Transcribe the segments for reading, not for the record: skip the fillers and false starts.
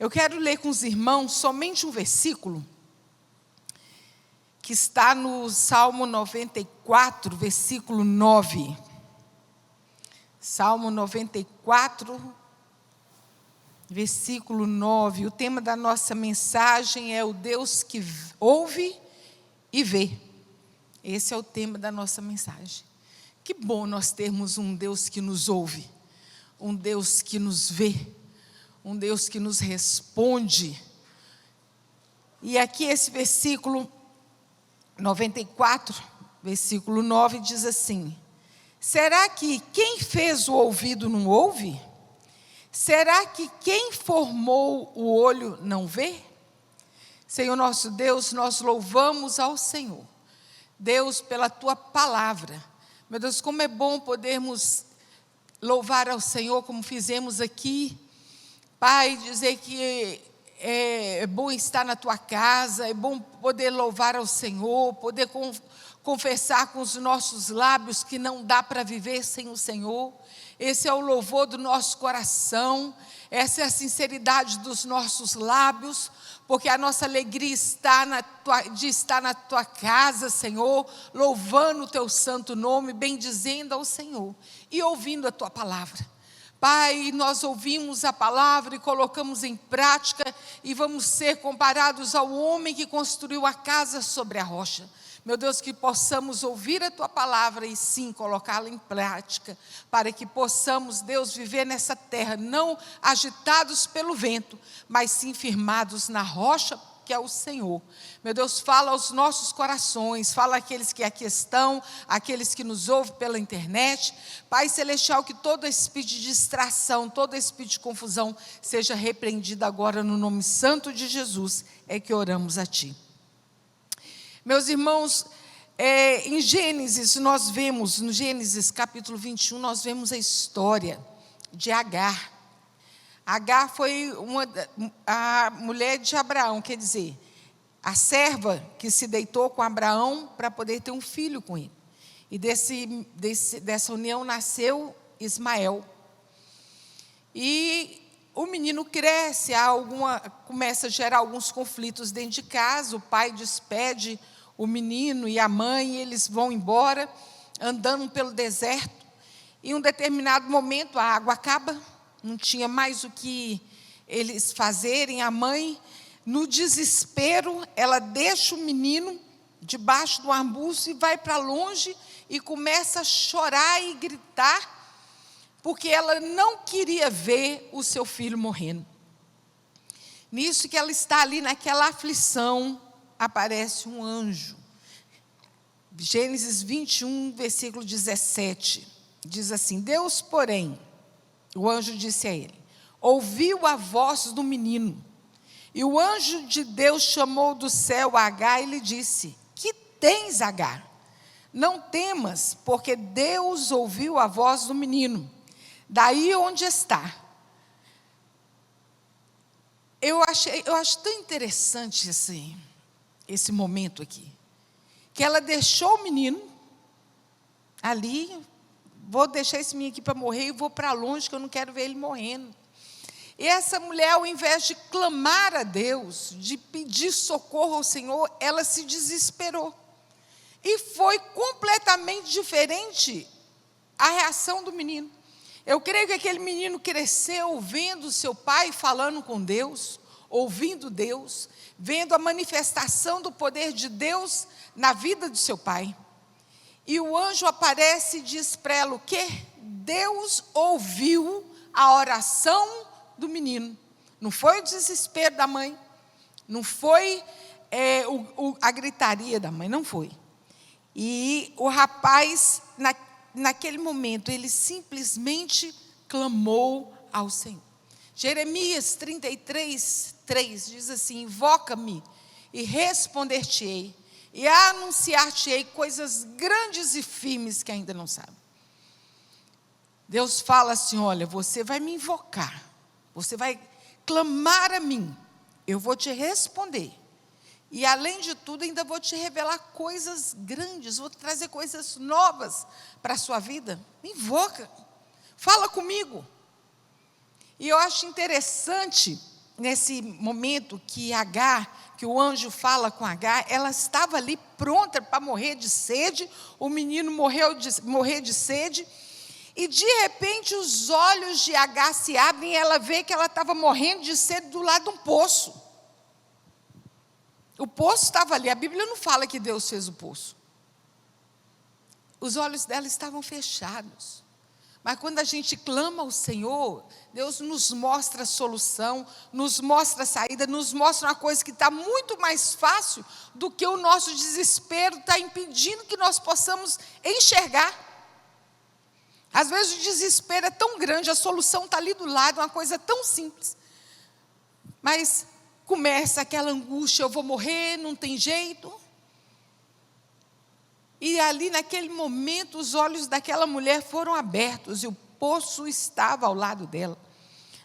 Eu quero ler com os irmãos somente um versículo que está no Salmo 94, versículo 9. Salmo 94, versículo 9. O tema da nossa mensagem é o Deus que ouve e vê. Esse é o tema da nossa mensagem. Que bom nós termos um Deus que nos ouve, um Deus que nos vê, um Deus que nos responde. E aqui esse versículo 94, versículo 9, diz assim: será que quem fez o ouvido não ouve? Será que quem formou o olho não vê? Senhor nosso Deus, nós louvamos ao Senhor. Deus, pela Tua palavra. Meu Deus, como é bom podermos louvar ao Senhor como fizemos aqui. Pai, dizer que é bom estar na Tua casa, é bom poder louvar ao Senhor, poder confessar com os nossos lábios que não dá para viver sem o Senhor. Esse é o louvor do nosso coração, essa é a sinceridade dos nossos lábios, porque a nossa alegria está de estar na Tua casa, Senhor, louvando o Teu santo nome, bendizendo ao Senhor e ouvindo a Tua palavra. Pai, nós ouvimos a palavra e colocamos em prática e vamos ser comparados ao homem que construiu a casa sobre a rocha. Meu Deus, que possamos ouvir a Tua palavra e sim colocá-la em prática, para que possamos, Deus, viver nessa terra, não agitados pelo vento, mas sim firmados na rocha que é o Senhor. Meu Deus, fala aos nossos corações, fala àqueles que aqui estão, àqueles que nos ouvem pela internet. Pai Celestial, que todo espírito de distração, todo espírito de confusão seja repreendido agora no nome santo de Jesus, é que oramos a Ti. Meus irmãos, em Gênesis, nós vemos, no Gênesis capítulo 21, nós vemos a história de Agar. Agar foi a mulher de Abraão, quer dizer, a serva que se deitou com Abraão para poder ter um filho com ele. E dessa união nasceu Ismael. E o menino cresce, começa a gerar alguns conflitos dentro de casa, o pai despede o menino e a mãe, e eles vão embora, andando pelo deserto. Em um determinado momento, a água acaba, não tinha mais o que eles fazerem. A mãe, no desespero, ela deixa o menino debaixo do arbusto e vai para longe e começa a chorar e gritar, porque ela não queria ver o seu filho morrendo. Nisso que ela está ali naquela aflição, aparece um anjo. Gênesis 21, versículo 17, diz assim: Deus, porém, o anjo disse a ele, ouviu a voz do menino, e o anjo de Deus chamou do céu a Agar e lhe disse: que tens, Agar? Não temas, porque Deus ouviu a voz do menino, daí onde está. Eu acho tão interessante esse momento aqui, que ela deixou o menino ali, vou deixar esse menino aqui para morrer e vou para longe, que eu não quero ver ele morrendo. E essa mulher, ao invés de clamar a Deus, de pedir socorro ao Senhor, ela se desesperou. E foi completamente diferente a reação do menino. Eu creio que aquele menino cresceu vendo seu pai falando com Deus, ouvindo Deus, vendo a manifestação do poder de Deus na vida do seu pai. E o anjo aparece e diz para ela o quê? Deus ouviu a oração do menino. Não foi o desespero da mãe, não foi a gritaria da mãe, não foi. E o rapaz, naquele momento, ele simplesmente clamou ao Senhor. Jeremias 33, 3 diz assim: invoca-me e responder-te-ei, e anunciar-te-ei coisas grandes e firmes que ainda não sabe. Deus fala assim: olha, você vai me invocar, você vai clamar a mim, eu vou te responder. E além de tudo, ainda vou te revelar coisas grandes, vou trazer coisas novas para a sua vida. Me invoca, fala comigo. E eu acho interessante nesse momento que Agar, que o anjo fala com Agar, ela estava ali pronta para morrer de sede, o menino morrer de sede, e de repente os olhos de Agar se abrem e ela vê que ela estava morrendo de sede do lado de um poço. O poço estava ali, a Bíblia não fala que Deus fez o poço. Os olhos dela estavam fechados. Mas quando a gente clama ao Senhor, Deus nos mostra a solução, nos mostra a saída, nos mostra uma coisa que está muito mais fácil do que o nosso desespero está impedindo que nós possamos enxergar. Às vezes o desespero é tão grande, a solução está ali do lado, uma coisa tão simples. Mas começa aquela angústia, eu vou morrer, não tem jeito. E ali naquele momento os olhos daquela mulher foram abertos e o poço estava ao lado dela.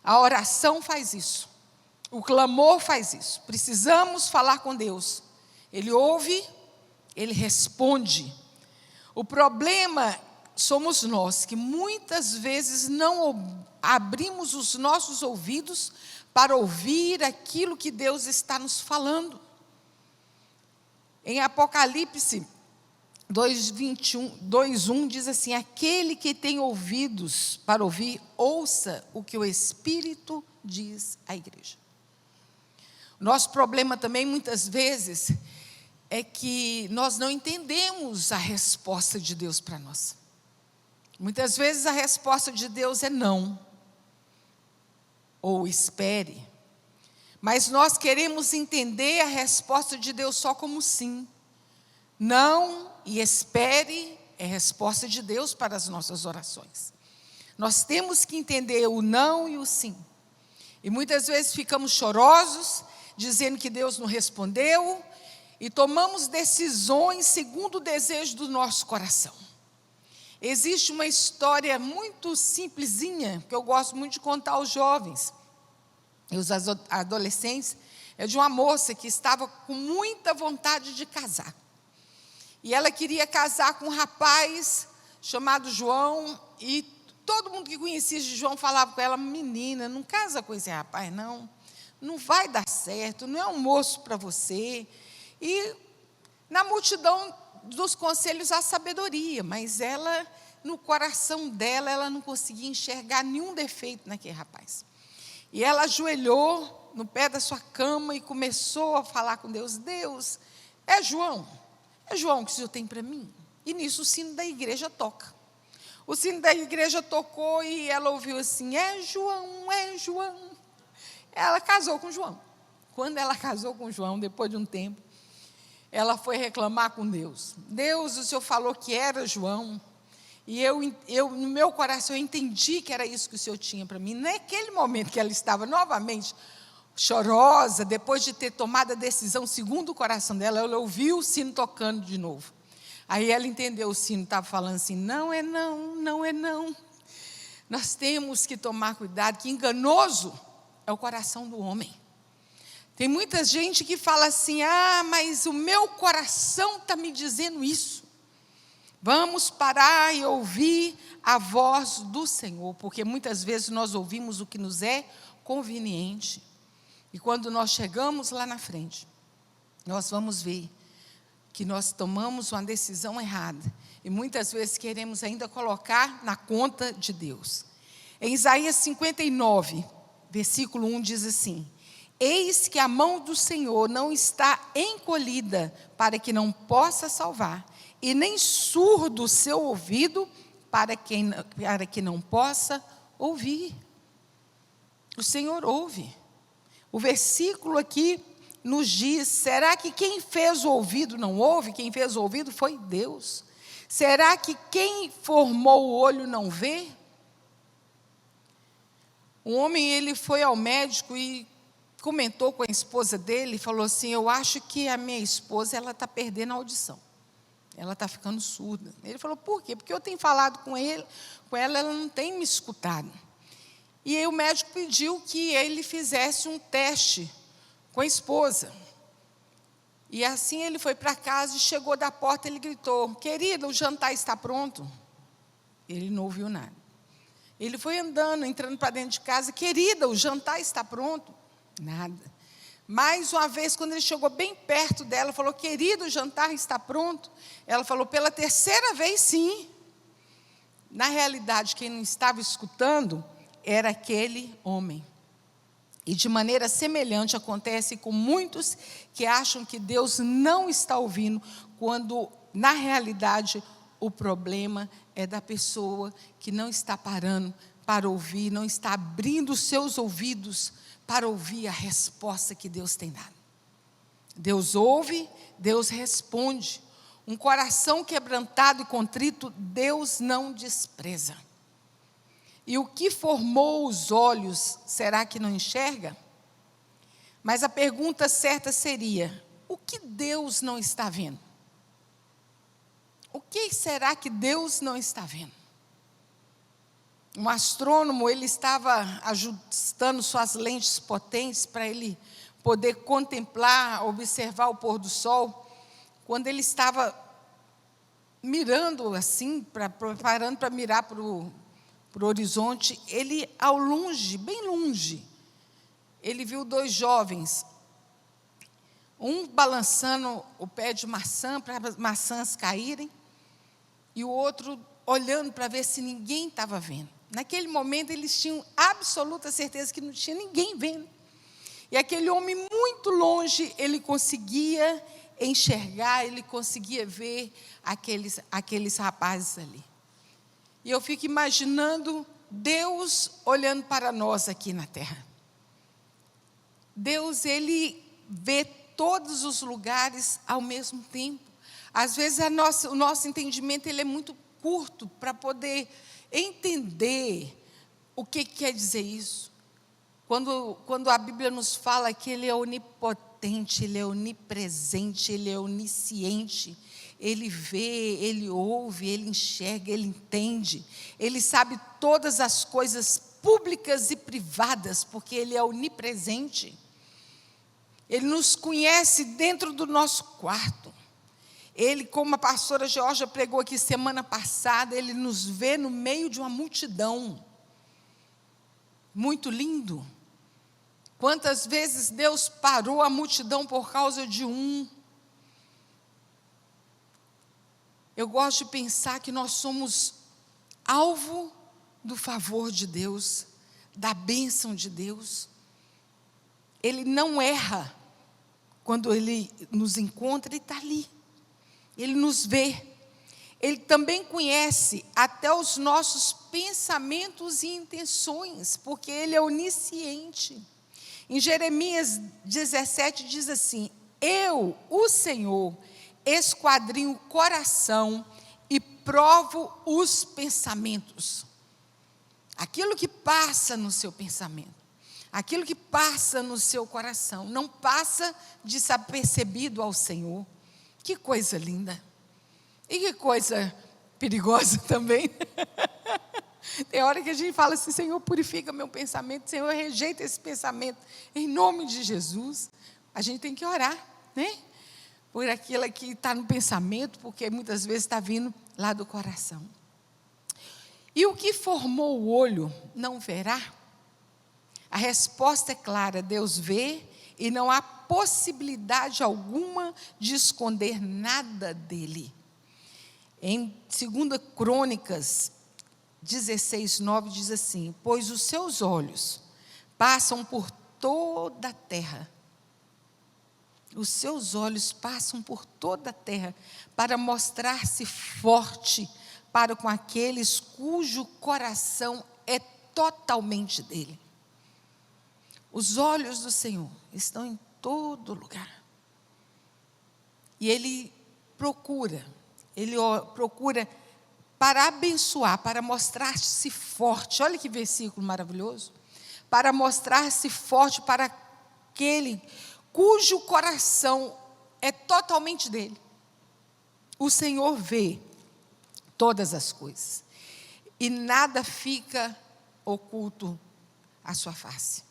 A oração faz isso, o clamor faz isso. Precisamos falar com Deus. Ele ouve, Ele responde. O problema somos nós, que muitas vezes não abrimos os nossos ouvidos para ouvir aquilo que Deus está nos falando. Em Apocalipse 2:1 diz assim: aquele que tem ouvidos para ouvir, ouça o que o Espírito diz à igreja. Nosso problema também, muitas vezes, é que nós não entendemos a resposta de Deus para nós. Muitas vezes a resposta de Deus é não, ou espere. Mas nós queremos entender a resposta de Deus só como sim. Não e espere é resposta de Deus para as nossas orações. Nós temos que entender o não e o sim. E muitas vezes ficamos chorosos, dizendo que Deus não respondeu, e tomamos decisões segundo o desejo do nosso coração. Existe uma história muito simplesinha, que eu gosto muito de contar aos jovens e aos adolescentes, é de uma moça que estava com muita vontade de casar. E ela queria casar com um rapaz chamado João, e todo mundo que conhecia João falava com ela: menina, não casa com esse rapaz não vai dar certo, não é um moço para você. E na multidão dos conselhos há sabedoria, mas ela, no coração dela, ela não conseguia enxergar nenhum defeito naquele rapaz. E ela ajoelhou no pé da sua cama e começou a falar com Deus: Deus, é João que o Senhor tem para mim? E nisso o sino da igreja toca. O sino da igreja tocou e ela ouviu assim: é João, é João. Ela casou com João. Quando ela casou com João, depois de um tempo, ela foi reclamar com Deus: Deus, o Senhor falou que era João, e eu no meu coração eu entendi que era isso que o Senhor tinha para mim. Naquele momento que ela estava novamente chorosa, depois de ter tomado a decisão segundo o coração dela, ela ouviu o sino tocando de novo. Aí ela entendeu, o sino estava falando assim: não é não, não é não. Nós temos que tomar cuidado, que enganoso é o coração do homem. Tem muita gente que fala assim: ah, mas o meu coração está me dizendo isso. Vamos parar e ouvir a voz do Senhor, porque muitas vezes nós ouvimos o que nos é conveniente. E quando nós chegamos lá na frente, nós vamos ver que nós tomamos uma decisão errada. E muitas vezes queremos ainda colocar na conta de Deus. Em Isaías 59, versículo 1 diz assim: eis que a mão do Senhor não está encolhida para que não possa salvar, e nem surdo o seu ouvido para que não possa ouvir. O Senhor ouve. O versículo aqui nos diz: será que quem fez o ouvido não ouve? Quem fez o ouvido foi Deus. Será que quem formou o olho não vê? Um homem, ele foi ao médico e comentou com a esposa dele, e falou assim: eu acho que a minha esposa está perdendo a audição. Ela está ficando surda. Ele falou: por quê? Porque eu tenho falado com ela não tem me escutado. E aí o médico pediu que ele fizesse um teste com a esposa. E assim ele foi para casa e chegou da porta, ele gritou: querida, o jantar está pronto? Ele não ouviu nada. Ele foi andando, entrando para dentro de casa: querida, o jantar está pronto? Nada. Mais uma vez, quando ele chegou bem perto dela, falou: querido, o jantar está pronto. Ela falou: pela terceira vez, sim. Na realidade, quem não estava escutando era aquele homem. E de maneira semelhante acontece com muitos que acham que Deus não está ouvindo, quando na realidade o problema é da pessoa que não está parando para ouvir, não está abrindo os seus ouvidos para ouvir a resposta que Deus tem dado. Deus ouve, Deus responde. Um coração quebrantado e contrito, Deus não despreza. E o que formou os olhos, será que não enxerga? Mas a pergunta certa seria: o que Deus não está vendo? O que será que Deus não está vendo? Um astrônomo, ele estava ajustando suas lentes potentes para ele poder contemplar, observar o pôr do sol. Quando ele estava mirando assim, preparando para mirar para o horizonte, ele ao longe, bem longe, ele viu dois jovens, um balançando o pé de maçã para as maçãs caírem, e o outro olhando para ver se ninguém estava vendo. Naquele momento eles tinham absoluta certeza que não tinha ninguém vendo. E aquele homem muito longe, ele conseguia enxergar, ele conseguia ver aqueles rapazes ali. E eu fico imaginando Deus olhando para nós aqui na terra. Deus, ele vê todos os lugares ao mesmo tempo. Às vezes o nosso entendimento ele é muito curto para poder entender o que quer dizer isso. Quando a Bíblia nos fala que Ele é onipotente, Ele é onipresente, Ele é onisciente, Ele vê, Ele ouve, Ele enxerga, Ele entende, Ele sabe todas as coisas públicas e privadas, porque Ele é onipresente. Ele nos conhece dentro do nosso quarto. Ele, como a pastora Georgia pregou aqui semana passada, Ele nos vê no meio de uma multidão. Muito lindo. Quantas vezes Deus parou a multidão por causa de um? Eu gosto de pensar que nós somos alvo do favor de Deus, da bênção de Deus. Ele não erra. Quando Ele nos encontra, Ele está ali. Ele nos vê. Ele também conhece até os nossos pensamentos e intenções, porque Ele é onisciente. Em Jeremias 17 diz assim: eu, o Senhor, esquadrinho o coração e provo os pensamentos. Aquilo que passa no seu pensamento, aquilo que passa no seu coração, não passa desapercebido ao Senhor. Que coisa linda. E que coisa perigosa também. Tem hora que a gente fala assim: Senhor, purifica meu pensamento, Senhor, rejeita esse pensamento, em nome de Jesus. A gente tem que orar, né? Por aquilo que está no pensamento, porque muitas vezes está vindo lá do coração. E o que formou o olho não verá? A resposta é clara: Deus vê e não há possibilidade alguma de esconder nada dele. Em 2 Crônicas 16:9 diz assim: pois os seus olhos passam por toda a terra. Os seus olhos passam por toda a terra para mostrar-se forte para com aqueles cujo coração é totalmente dele. Os olhos do Senhor estão em todo lugar. E Ele procura para abençoar, para mostrar-se forte. Olha que versículo maravilhoso. Para mostrar-se forte para aquele cujo coração é totalmente dele. O Senhor vê todas as coisas e nada fica oculto à sua face.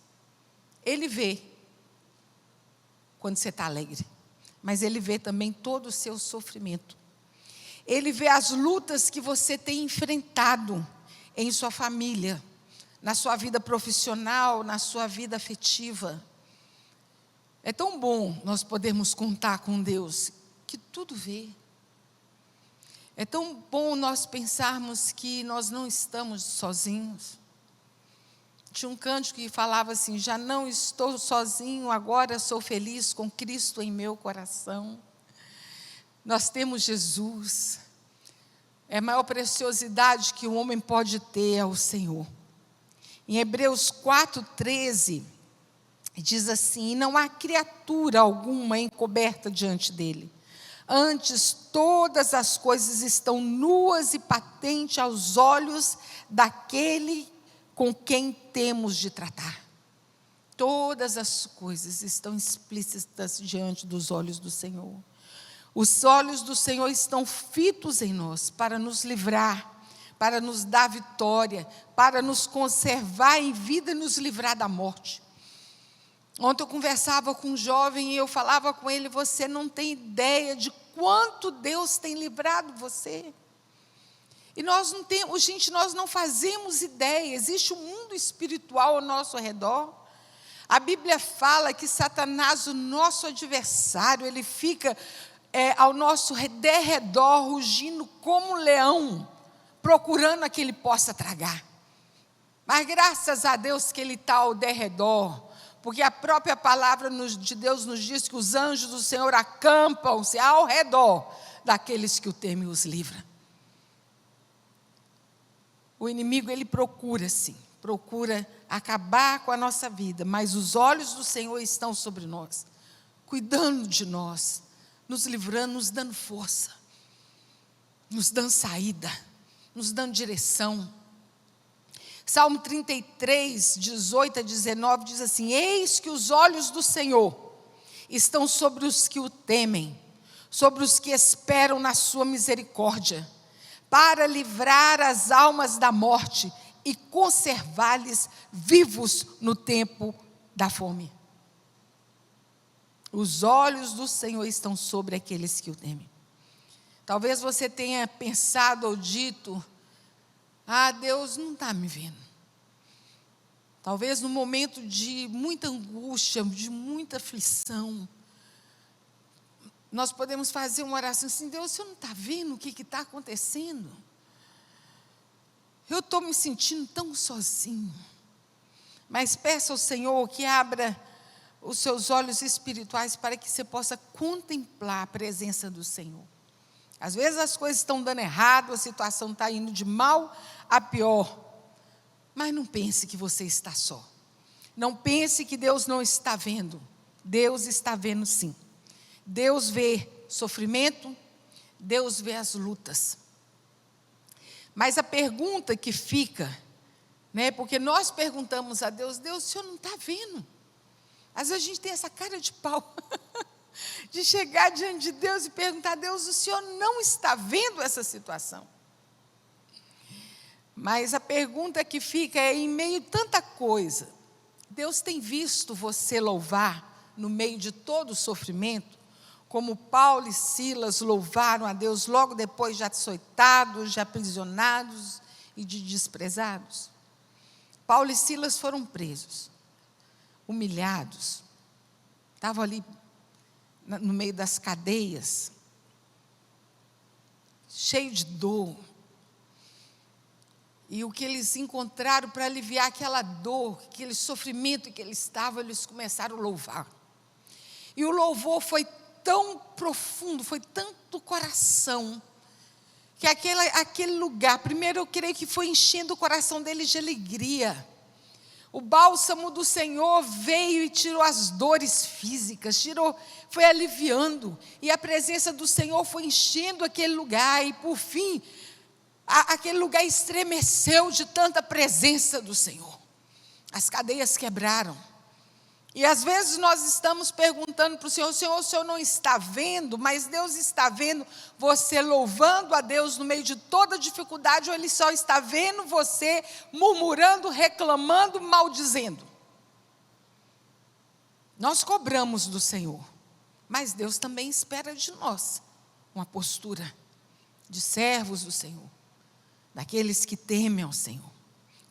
Ele vê quando você está alegre, mas Ele vê também todo o seu sofrimento. Ele vê as lutas que você tem enfrentado em sua família, na sua vida profissional, na sua vida afetiva. É tão bom nós podermos contar com Deus que tudo vê. É tão bom nós pensarmos que nós não estamos sozinhos. Tinha um cântico que falava assim: já não estou sozinho, agora sou feliz com Cristo em meu coração. Nós temos Jesus. É a maior preciosidade que o homem pode ter é o Senhor. Em Hebreus 4:13, diz assim: não há criatura alguma encoberta diante dele. Antes, todas as coisas estão nuas e patentes aos olhos daquele com quem temos de tratar. Todas as coisas estão explícitas diante dos olhos do Senhor. Os olhos do Senhor estão fitos em nós para nos livrar, para nos dar vitória, para nos conservar em vida e nos livrar da morte. Ontem eu conversava com um jovem e eu falava com ele: você não tem ideia de quanto Deus tem livrado você. E nós não temos, gente, nós não fazemos ideia. Existe um mundo espiritual ao nosso redor. A Bíblia fala que Satanás, o nosso adversário, ele fica ao nosso derredor, rugindo como um leão, procurando a que ele possa tragar. Mas graças a Deus que ele está ao derredor, porque a própria palavra de Deus nos diz que os anjos do Senhor acampam-se ao redor daqueles que o temem e os livra. O inimigo, ele procura sim, procura acabar com a nossa vida, mas os olhos do Senhor estão sobre nós, cuidando de nós, nos livrando, nos dando força, nos dando saída, nos dando direção. Salmo 33, 18 a 19 diz assim: eis que os olhos do Senhor estão sobre os que o temem, sobre os que esperam na sua misericórdia, para livrar as almas da morte e conservar-lhes vivos no tempo da fome. Os olhos do Senhor estão sobre aqueles que o temem. Talvez você tenha pensado ou dito: ah, Deus não está me vendo. Talvez no momento de muita angústia, de muita aflição, nós podemos fazer uma oração assim: Deus, o Senhor não está vendo o que está acontecendo? Eu estou me sentindo tão sozinho. Mas peça ao Senhor que abra os seus olhos espirituais para que você possa contemplar a presença do Senhor. Às vezes as coisas estão dando errado, a situação está indo de mal a pior. Mas não pense que você está só. Não pense que Deus não está vendo. Deus está vendo sim. Deus vê sofrimento, Deus vê as lutas. Mas a pergunta que fica, porque nós perguntamos a Deus: Deus, o Senhor não está vendo? Às vezes a gente tem essa cara de pau, de chegar diante de Deus e perguntar: Deus, o Senhor não está vendo essa situação? Mas a pergunta que fica é: em meio a tanta coisa, Deus tem visto você louvar no meio de todo o sofrimento, como Paulo e Silas louvaram a Deus logo depois de açoitados, de aprisionados e de desprezados? Paulo e Silas foram presos, humilhados, estavam ali no meio das cadeias, cheio de dor. E o que eles encontraram para aliviar aquela dor, aquele sofrimento que eles estavam, eles começaram a louvar. E o louvor foi tão profundo, foi tanto coração, que aquele lugar, primeiro eu creio que foi enchendo o coração deles de alegria. O bálsamo do Senhor veio e tirou as dores físicas, foi aliviando. E a presença do Senhor foi enchendo aquele lugar. E por fim, aquele lugar estremeceu de tanta presença do Senhor. As cadeias quebraram. E às vezes nós estamos perguntando para o Senhor: o Senhor não está vendo? Mas Deus está vendo você louvando a Deus no meio de toda dificuldade, ou Ele só está vendo você murmurando, reclamando, maldizendo? Nós cobramos do Senhor, mas Deus também espera de nós uma postura de servos do Senhor, daqueles que temem ao Senhor.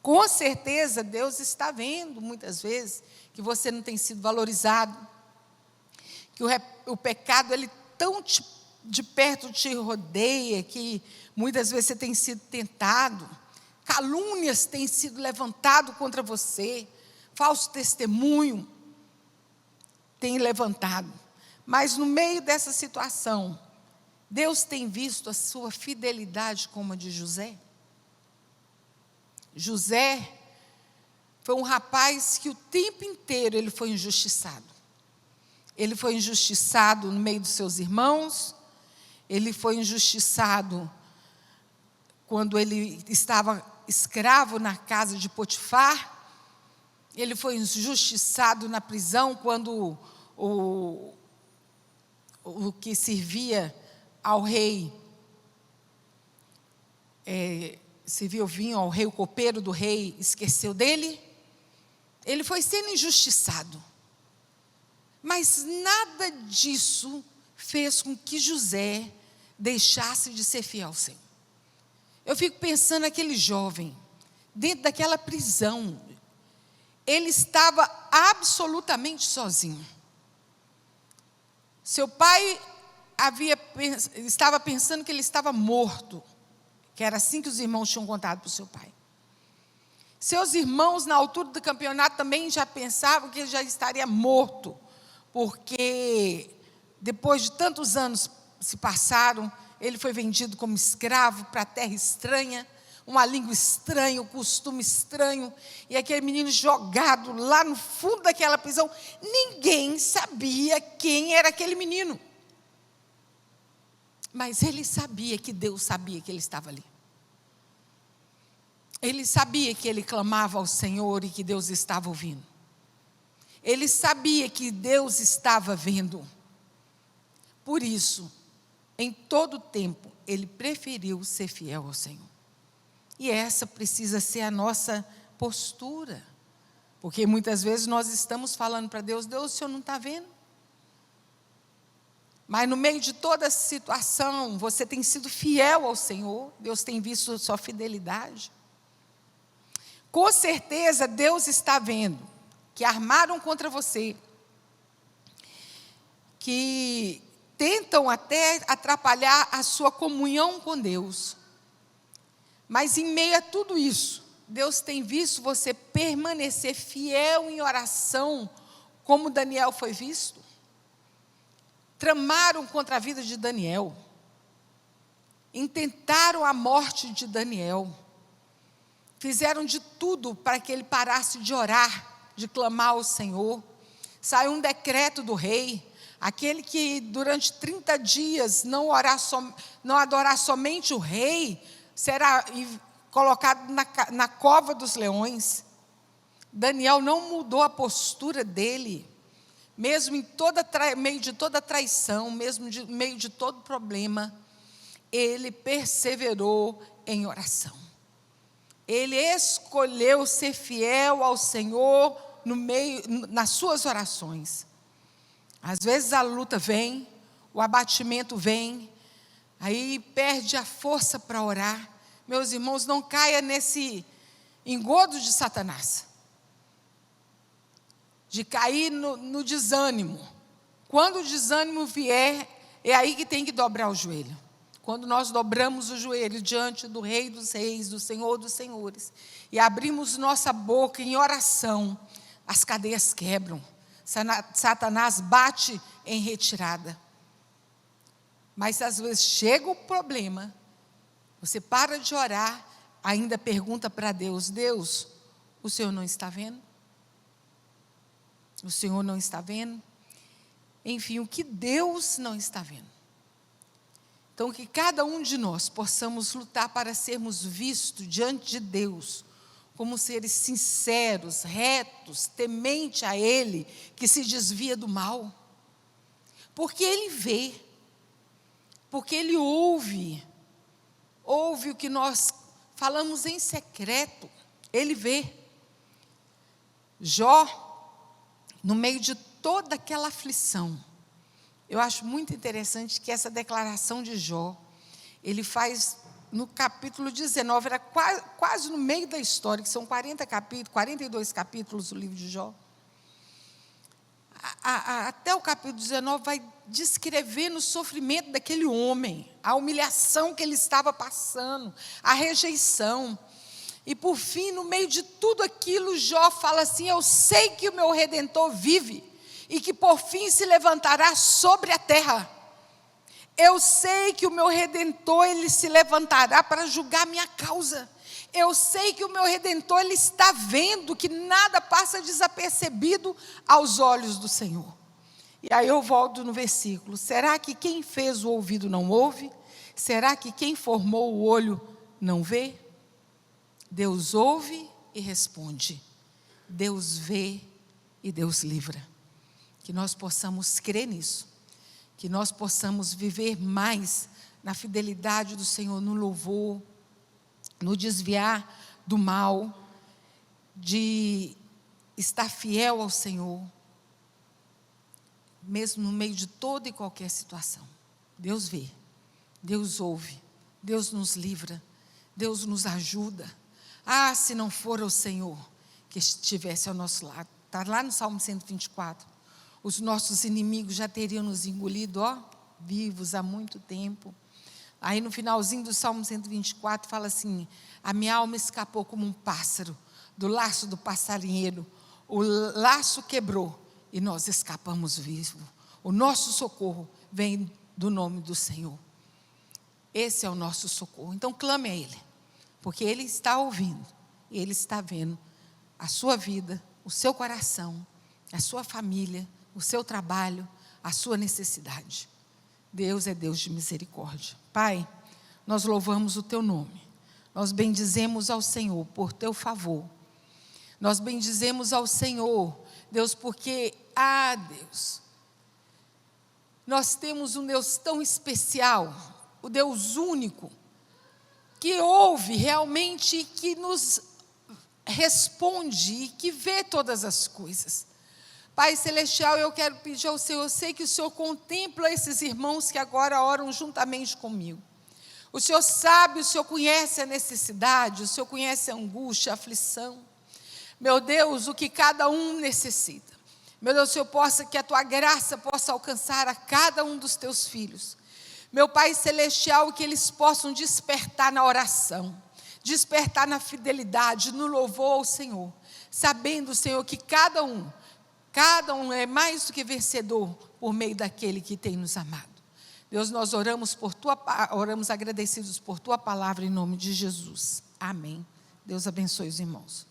Com certeza Deus está vendo muitas vezes que você não tem sido valorizado, que o pecado, ele tão de perto te rodeia, que muitas vezes você tem sido tentado, calúnias têm sido levantadas contra você, falso testemunho tem levantado. Mas no meio dessa situação, Deus tem visto a sua fidelidade como a de José. José foi um rapaz que o tempo inteiro ele foi injustiçado. Ele foi injustiçado no meio dos seus irmãos, ele foi injustiçado quando ele estava escravo na casa de Potifar, ele foi injustiçado na prisão quando o que servia ao rei, servia o vinho ao rei, o copeiro do rei esqueceu dele, ele foi sendo injustiçado. Mas nada disso fez com que José deixasse de ser fiel ao Senhor. Eu fico pensando naquele jovem, dentro daquela prisão, ele estava absolutamente sozinho. Seu pai estava pensando que ele estava morto, que era assim que os irmãos tinham contado para o seu pai. Seus irmãos, na altura do campeonato, também já pensavam que ele já estaria morto, porque depois de tantos anos se passaram, ele foi vendido como escravo para a terra estranha, uma língua estranha, um costume estranho, e aquele menino jogado lá no fundo daquela prisão, ninguém sabia quem era aquele menino. Mas ele sabia que Deus sabia que ele estava ali. Ele sabia que ele clamava ao Senhor e que Deus estava ouvindo. Ele sabia que Deus estava vendo. Por isso, em todo tempo, ele preferiu ser fiel ao Senhor. E essa precisa ser a nossa postura. Porque muitas vezes nós estamos falando para Deus, Deus, o Senhor não está vendo? Mas no meio de toda essa situação, você tem sido fiel ao Senhor, Deus tem visto a sua fidelidade. Com certeza Deus está vendo que armaram contra você, que tentam até atrapalhar a sua comunhão com Deus. Mas em meio a tudo isso, Deus tem visto você permanecer fiel em oração, como Daniel foi visto. Tramaram contra a vida de Daniel, intentaram a morte de Daniel, fizeram de tudo para que ele parasse de orar, de clamar ao Senhor. Saiu um decreto do rei, aquele que durante 30 dias não adorar somente o rei, será colocado na cova dos leões. Daniel não mudou a postura dele, mesmo em meio de toda traição, mesmo em meio de todo problema, ele perseverou em oração. Ele escolheu ser fiel ao Senhor nas suas orações. Às vezes a luta vem, o abatimento vem, aí perde a força para orar. Meus irmãos, não caia nesse engodo de Satanás, de cair no desânimo. Quando o desânimo vier, é aí que tem que dobrar o joelho. Quando nós dobramos o joelho diante do Rei dos Reis, do Senhor dos Senhores, e abrimos nossa boca em oração, as cadeias quebram, Satanás bate em retirada. Mas às vezes chega o problema, você para de orar, ainda pergunta para Deus, Deus, o Senhor não está vendo? O Senhor não está vendo? Enfim, o que Deus não está vendo? Então, que cada um de nós possamos lutar para sermos vistos diante de Deus como seres sinceros, retos, temente a Ele, que se desvia do mal. Porque Ele vê, porque Ele ouve o que nós falamos em secreto, Ele vê. Jó, no meio de toda aquela aflição, eu acho muito interessante que essa declaração de Jó, ele faz no capítulo 19, era quase no meio da história, que são 42 capítulos do livro de Jó. até o capítulo 19 vai descrevendo o sofrimento daquele homem, a humilhação que ele estava passando, a rejeição. E por fim, no meio de tudo aquilo, Jó fala assim: eu sei que o meu Redentor vive e que por fim se levantará sobre a terra. Eu sei que o meu Redentor, ele se levantará para julgar minha causa. Eu sei que o meu Redentor, ele está vendo que nada passa desapercebido aos olhos do Senhor. E aí eu volto no versículo: será que quem fez o ouvido não ouve? Será que quem formou o olho não vê? Deus ouve e responde. Deus vê e Deus livra. Que nós possamos crer nisso. Que nós possamos viver mais na fidelidade do Senhor, no louvor, no desviar do mal, de estar fiel ao Senhor, mesmo no meio de toda e qualquer situação. Deus vê, Deus ouve, Deus nos livra, Deus nos ajuda. Ah, se não for o Senhor que estivesse ao nosso lado. Está lá no Salmo 124. Os nossos inimigos já teriam nos engolido, vivos há muito tempo. Aí no finalzinho do Salmo 124 fala assim: a minha alma escapou como um pássaro do laço do passarinheiro. O laço quebrou e nós escapamos vivos. O nosso socorro vem do nome do Senhor. Esse é o nosso socorro. Então clame a Ele, porque Ele está ouvindo, Ele está vendo a sua vida, o seu coração, a sua família, o seu trabalho, a sua necessidade. Deus é Deus de misericórdia. Pai, nós louvamos o Teu nome, nós bendizemos ao Senhor por Teu favor, nós bendizemos ao Senhor, Deus, porque, Deus, nós temos um Deus tão especial, o Deus único, que ouve realmente e que nos responde e que vê todas as coisas. Pai Celestial, eu quero pedir ao Senhor, eu sei que o Senhor contempla esses irmãos que agora oram juntamente comigo. O Senhor sabe, o Senhor conhece a necessidade, o Senhor conhece a angústia, a aflição. Meu Deus, o que cada um necessita. Meu Deus, Senhor, que a Tua graça possa alcançar a cada um dos Teus filhos. Meu Pai Celestial, que eles possam despertar na oração, despertar na fidelidade, no louvor ao Senhor, sabendo, Senhor, que cada um é mais do que vencedor por meio daquele que tem nos amado. Deus, nós oramos agradecidos por Tua palavra em nome de Jesus. Amém. Deus abençoe os irmãos.